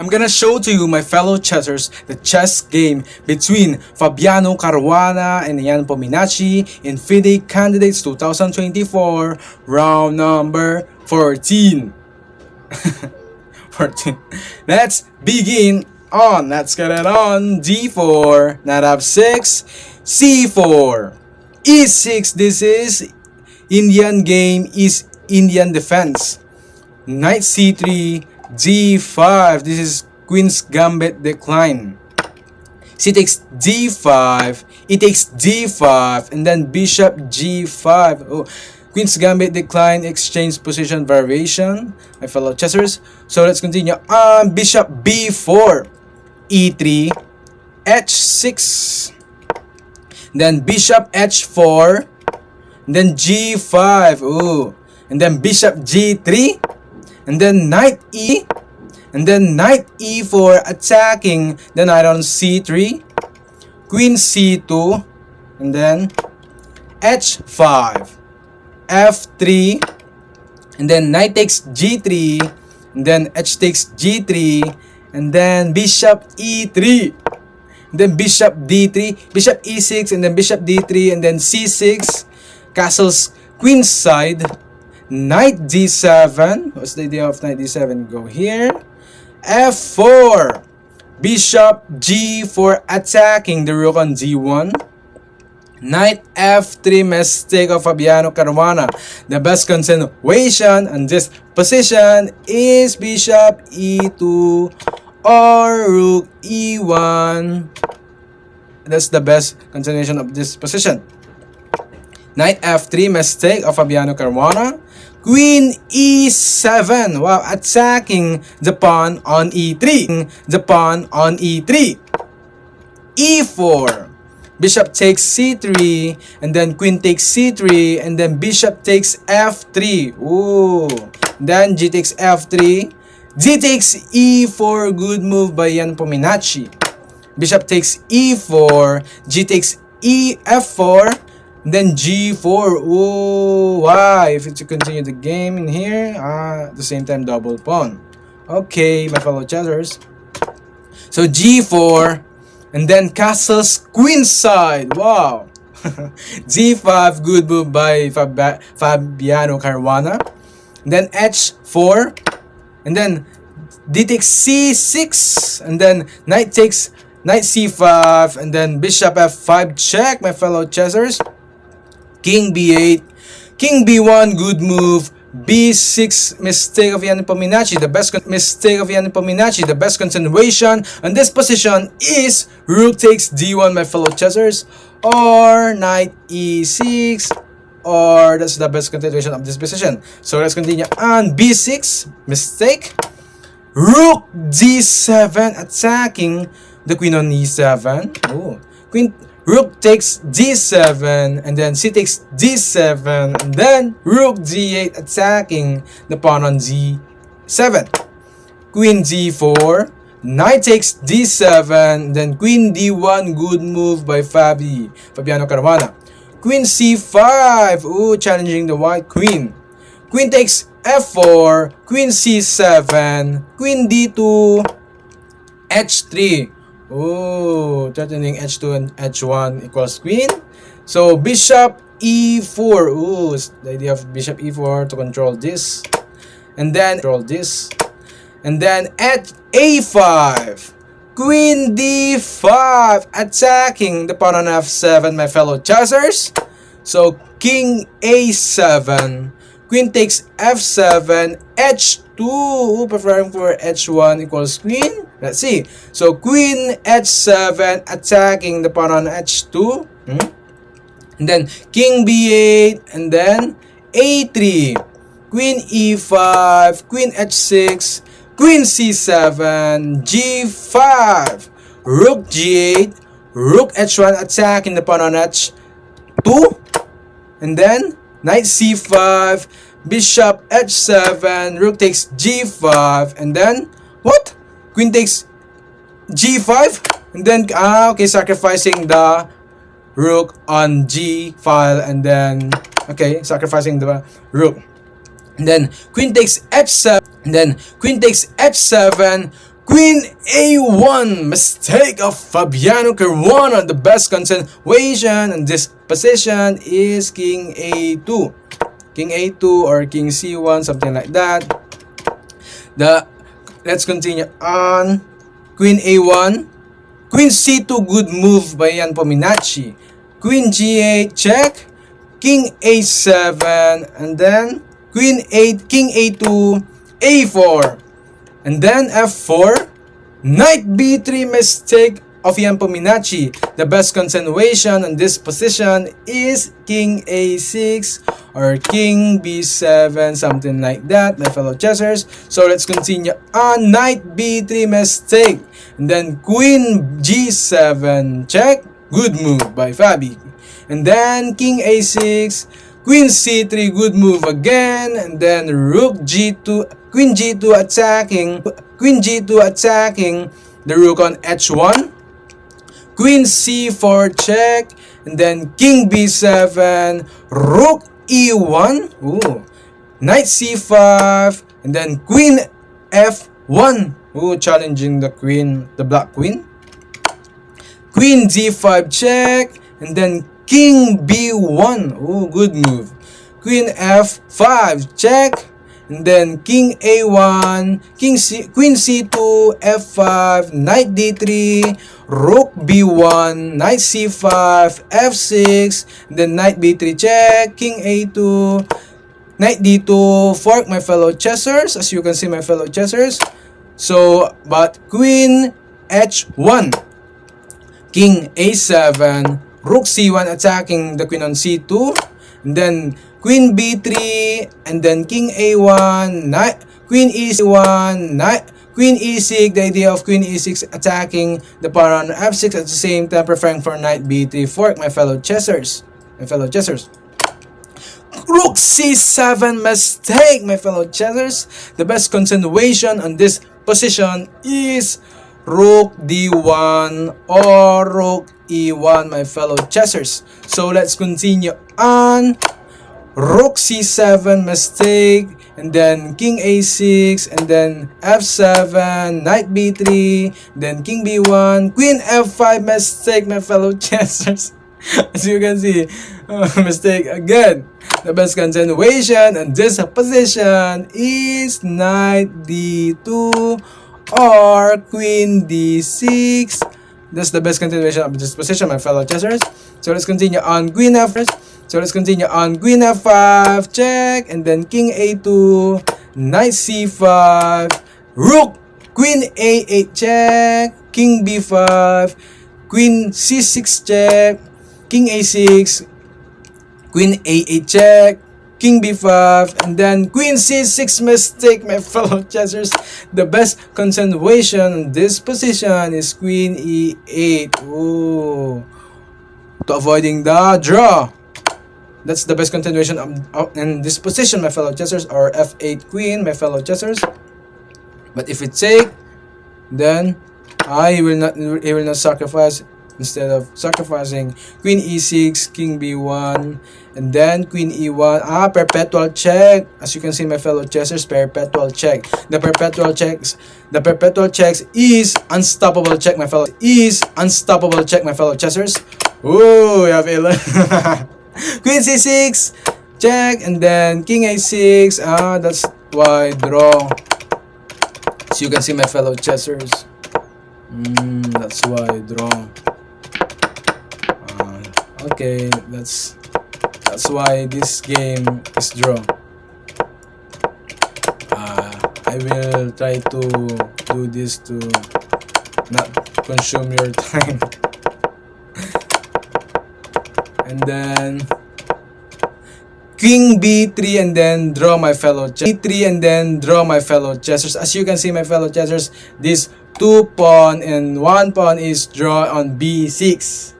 I'm gonna show to you, my fellow chessers, the chess game between Fabiano Caruana and Nepo in FIDE Candidates 2024, round number 14. 14. Let's begin on. Let's get it on. D4, knight f6, c4, e6. This is Indian game, is Indian defense. Knight c3, d5. This is Queen's Gambit decline. C takes d5, e takes d5, and then bishop g5. Oh, Queen's Gambit decline, exchange position variation, my fellow chessers. So let's continue on. Bishop b4, e3, h6, then bishop h4, then g5. Ooh, and then bishop g3, and then knight e, and then knight e4 attacking the knight on c3, queen c2, and then h5, f3, and then knight takes g3, and then h takes g3, and then bishop e3, and then bishop d3, bishop e6, and then bishop d3, and then c6, castles queen side, knight d7. What's the idea of knight d7? Go here. f4, bishop g4 attacking the rook on d1. Knight f3, mistake of Fabiano Caruana. The best continuation on this position is bishop e2 or rook e1. That's the best continuation of this position. Knight f3, mistake of Fabiano Caruana. Queen e7, wow, attacking the pawn on e3. The pawn on e3. e4, bishop takes c3, and then queen takes c3, and then bishop takes f3. Ooh, then g takes f3. d takes e4, good move by Nepo. Bishop takes e4, g takes f4, then g4. Ooh, why? If it's to continue the game in here, at the same time double pawn. Okay, my fellow chessers. So g4, and then castles queen side. Wow. g5, good move by Fabiano Caruana. Then h4, and then d takes c6, and then knight c5, and then bishop f5 check, my fellow chessers. King b8, king b1, good move. b6, mistake of Nepo. The best mistake of Nepo. The best continuation on this position is rook takes d1, my fellow chessers, or knight e6, or that's the best continuation of this position. So let's continue on. b6, mistake. Rook d7, attacking the queen on e7. Oh, rook takes d7, and then c takes d7, and then rook d8, attacking the pawn on d7. Queen d4, knight takes d7, then queen d1, good move by Fabiano Caruana. Queen c5, ooh, challenging the white queen. Queen takes f4, queen c7, queen d2, h3. Oh, threatening h2 and h1 equals queen. So bishop e4. Ooh, the idea of bishop e4 to control this, and then at a5, queen d5, attacking the pawn on f7, my fellow chessers. So king a7, queen takes f7, h2, preferring for h1 equals queen. Let's see. So queen h7, attacking the pawn on h2. And then king b8, and then a3, queen e5, queen h6, queen c7, g5, rook g8, rook h1, attacking the pawn on h2. And then knight c5, bishop h7, rook takes g5, and then what? Queen takes g5, and then okay, sacrificing the rook on g file, and then okay, sacrificing the rook. And then queen takes h7, and then queen takes h7, Queen A1, mistake of Fabiano Caruana. The best continuation in this position is King A2. King A2 or King C1, something like that. Let's continue on. Queen A1. Queen C2, good move by Yan Pominacci. Queen G8, check. King A7, and then Queen 8, King A2, A4. And then F4, Knight B3, mistake of Yan Pominacci. The best continuation in this position is King A6 or King B7, something like that, my fellow chessers. So let's continue on. Knight B3, mistake. And then Queen G7, check. Good move by Fabi. And then King A6, Queen C3, good move again. And then Rook G2, Queen G2 attacking, Queen G2 attacking the Rook on H1. Queen C4, check. And then King B7, Rook E1. Ooh. Knight C5. And then Queen F1. Ooh, challenging the Queen, the Black Queen. Queen D5, check. And then King B1. Oh, good move. Queen F5, check. And then King A1, Queen C2, F5, Knight D3, Rook B1, Knight C5, F6, and then Knight B3, check. King A2, Knight D2, fork, my fellow chessers. As you can see, my fellow chessers. So, but Queen H1, King A7, Rook C1 attacking the Queen on C2, and then Queen B3, and then King A1, Knight, Queen E1, Knight, Queen E6, the idea of Queen E6 attacking the pawn on F6 at the same time preferring for Knight B3 fork, my fellow chessers. Rook C7, mistake, my fellow chessers. The best continuation on this position is Rook D1 or Rook E1, my fellow chessers. So let's continue on. Rook C7, mistake, and then King A6, and then F7, Knight B3, then King B1, Queen F5, mistake, my fellow chessers. As you can see, mistake again. The best continuation in this position is Knight D2 or Queen D6. That's the best continuation of this position, my fellow chessers. So let's continue on Queen F5. Check, and then King A2, Knight C5, Rook, Queen A8, check, King B5, Queen C6, check, King A6, Queen A8, check, King B5, and then Queen C6, mistake, my fellow chessers. The best continuation in this position is Queen E8. Ooh. To avoiding the draw. That's the best continuation in this position, my fellow chessers, or F8 Queen, my fellow chessers. But if it take, then he will not sacrifice. Instead of sacrificing Queen E6, King B1, and then Queen E1. Perpetual check. As you can see, my fellow chessers, perpetual check. The perpetual checks is unstoppable check, my fellow. Chessers. Ooh, we have 11. Queen C6, check, and then King A6. That's why draw. As you can see, my fellow chessers. That's why draw. Okay, that's why this game is draw. I will try to do this to not consume your time. And then King B3 and then draw, my fellow B3 and then draw, my fellow chessers. As you can see, my fellow chessers, this 2 pawn and 1 pawn is draw on B6.